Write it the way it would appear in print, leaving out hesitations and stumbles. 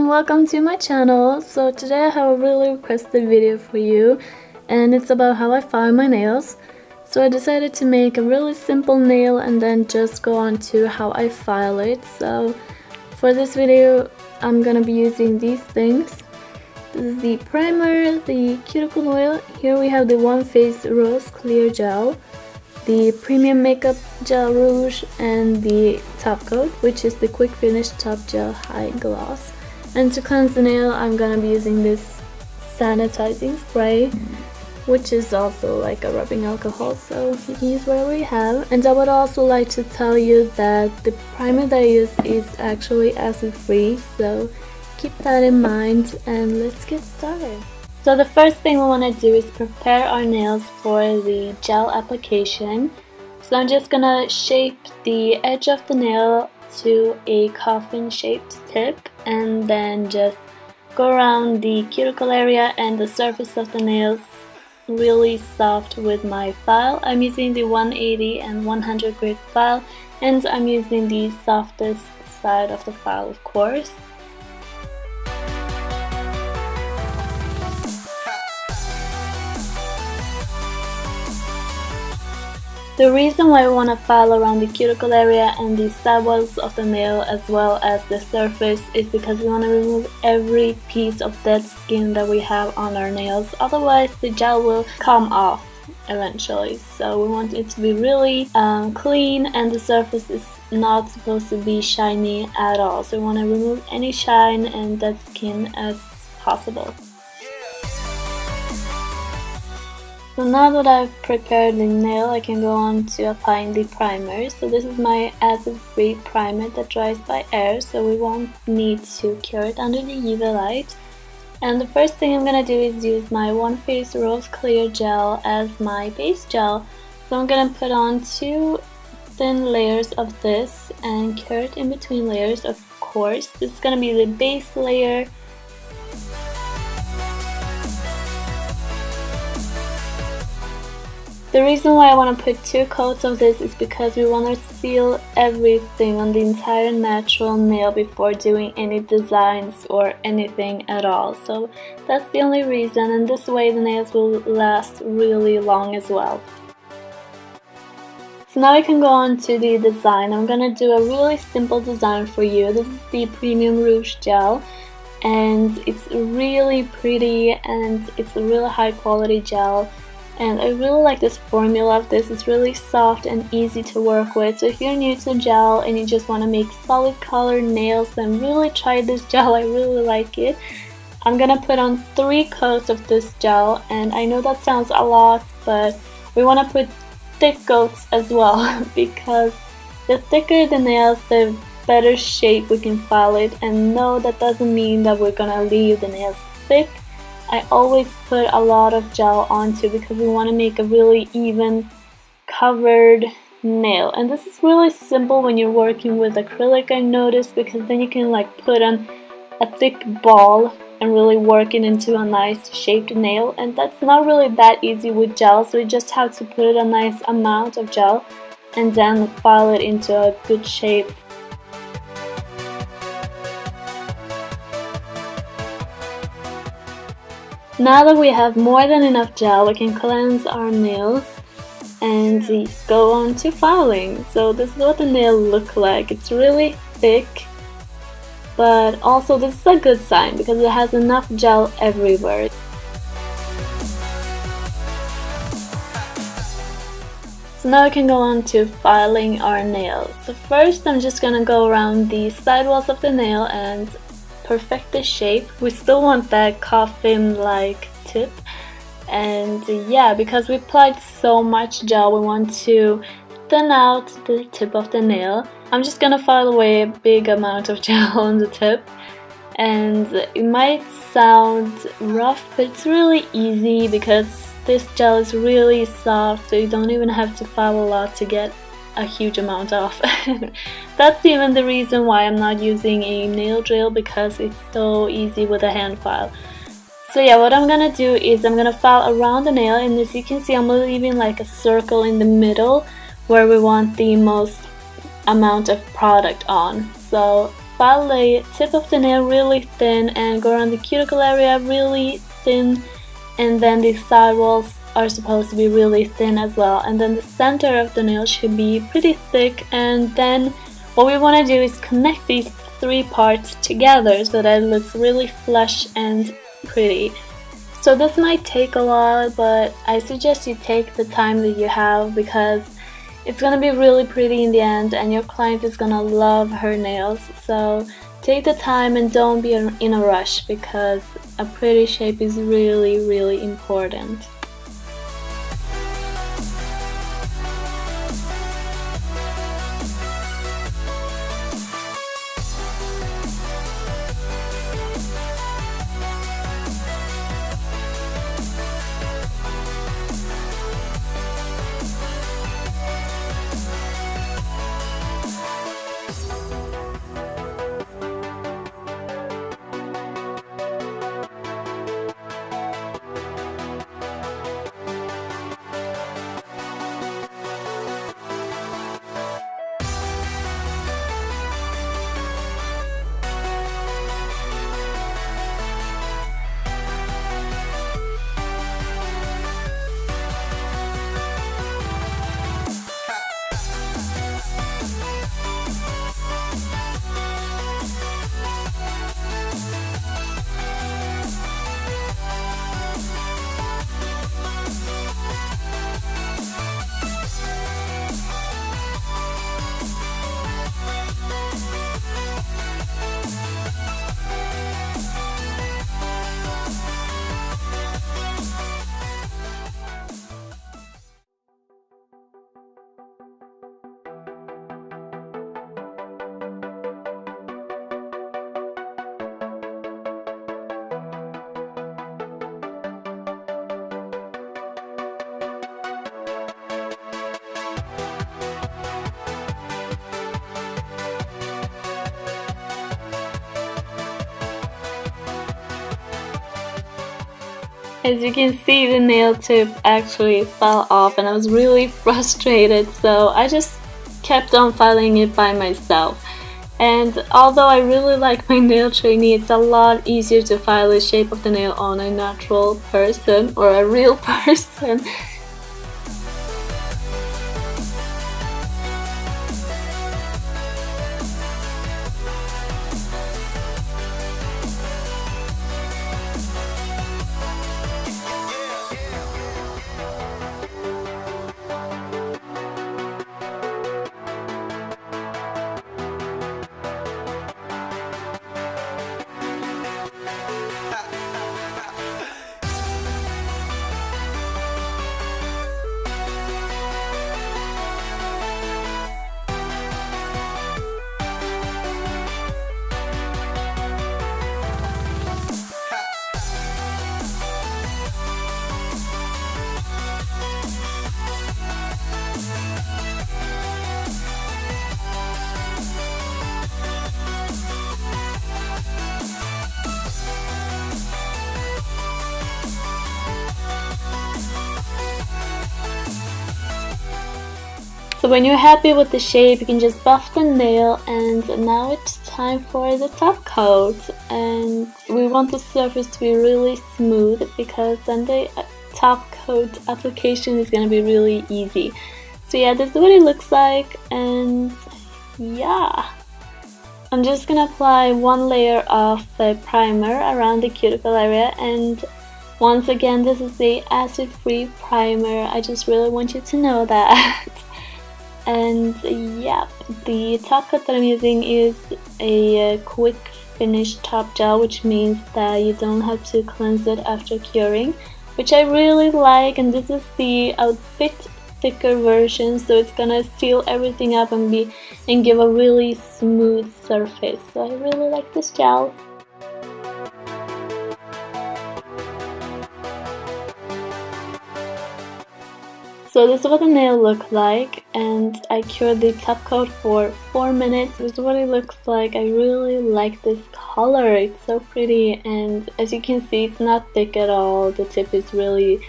welcome to my channel. So today I have a really requested video for you, and it's about how I file my nails. So I decided to make a really simple nail and then just go on to how I file it. So for this video I'm gonna be using these things. This is the primer, the cuticle oil. Here we have the One Face Rose Clear Gel, the Premium Makeup Gel Rouge, and the top coat, which is the Quick Finish Top Gel High Gloss. And to cleanse the nail I'm gonna be using this sanitizing spray, which is also like a rubbing alcohol, so you can use whatever you have. And I would also like to tell you that the primer that I use is actually acid free, so keep that in mind, and let's get started. So the first thing we want to do is prepare our nails for the gel application. So I'm just gonna shape the edge of the nail to a coffin shaped tip, and then just go around the cuticle area and the surface of the nails really soft with my file. I'm using the 180 and 100 grit file, and I'm using the softest side of the file, of course. The reason why we want to file around the cuticle area and the sidewalls of the nail as well as the surface is because we want to remove every piece of dead skin that we have on our nails, otherwise the gel will come off eventually. So we want it to be really clean, and the surface is not supposed to be shiny at all, so we want to remove any shine and dead skin as possible. So now that I've prepared the nail, I can go on to applying the primer. So this is my acid-free primer that dries by air, so we won't need to cure it under the UV light. And the first thing I'm gonna do is use my One Face Rose Clear Gel as my base gel. So I'm gonna put on 2 thin layers of this and cure it in between layers, of course. This is gonna be the base layer. The reason why I want to put 2 coats of this is because we want to seal everything on the entire natural nail before doing any designs or anything at all. So that's the only reason, and this way the nails will last really long as well. So now we can go on to the design. I'm going to do a really simple design for you. This is the Premium Rouge Gel, and it's really pretty and it's a really high quality gel. And I really like this formula of this. It's really soft and easy to work with. So if you're new to gel and you just want to make solid colored nails, then really try this gel. I really like it. I'm gonna put on 3 coats of this gel, and I know that sounds a lot, but we want to put thick coats as well because the thicker the nails, the better shape we can file it. And no, that doesn't mean that we're gonna leave the nails thick. I always put a lot of gel onto because we want to make a really even covered nail. And this is really simple when you're working with acrylic, I noticed, because then you can like put on a thick ball and really work it into a nice shaped nail. And that's not really that easy with gel, so you just have to put a nice amount of gel and then file it into a good shape. Now that we have more than enough gel, we can cleanse our nails and go on to filing. So this is what the nail looks like. It's really thick, but also this is a good sign because it has enough gel everywhere. So now we can go on to filing our nails. So first I'm just gonna go around the sidewalls of the nail and perfect the shape. We still want that coffin-like tip, and yeah, because we applied so much gel, we want to thin out the tip of the nail. I'm just gonna file away a big amount of gel on the tip, and it might sound rough, but it's really easy because this gel is really soft, so you don't even have to file a lot to get a huge amount off. That's even the reason why I'm not using a nail drill, because it's so easy with a hand file. So yeah, what I'm gonna do is I'm gonna file around the nail, and as you can see I'm leaving like a circle in the middle where we want the most amount of product on. So file the tip of the nail really thin and go around the cuticle area really thin, and then the side walls are supposed to be really thin as well, and then the center of the nail should be pretty thick. And then what we want to do is connect these three parts together so that it looks really flush and pretty. So this might take a while, but I suggest you take the time that you have, because it's gonna be really pretty in the end and your client is gonna love her nails. So take the time and don't be in a rush, because a pretty shape is really important. As you can see, the nail tip actually fell off and I was really frustrated, so I just kept on filing it by myself. And although I really like my nail trainee, it's a lot easier to file the shape of the nail on a natural person or a real person. So when you're happy with the shape, you can just buff the nail, and now it's time for the top coat. And we want the surface to be really smooth, because then the top coat application is going to be really easy. So yeah, this is what it looks like, and yeah. I'm just going to apply one layer of the primer around the cuticle area, and once again, this is the acid-free primer. I just really want you to know that. And yeah, the top coat that I'm using is a quick finish top gel, which means that you don't have to cleanse it after curing, which I really like. And this is the a bit thicker version, so it's gonna seal everything up and give a really smooth surface. So I really like this gel. So this is what the nail looked like, and I cured the top coat for 4 minutes. This is what it looks like. I really like this color. It's so pretty, and as you can see, it's not thick at all. The tip is really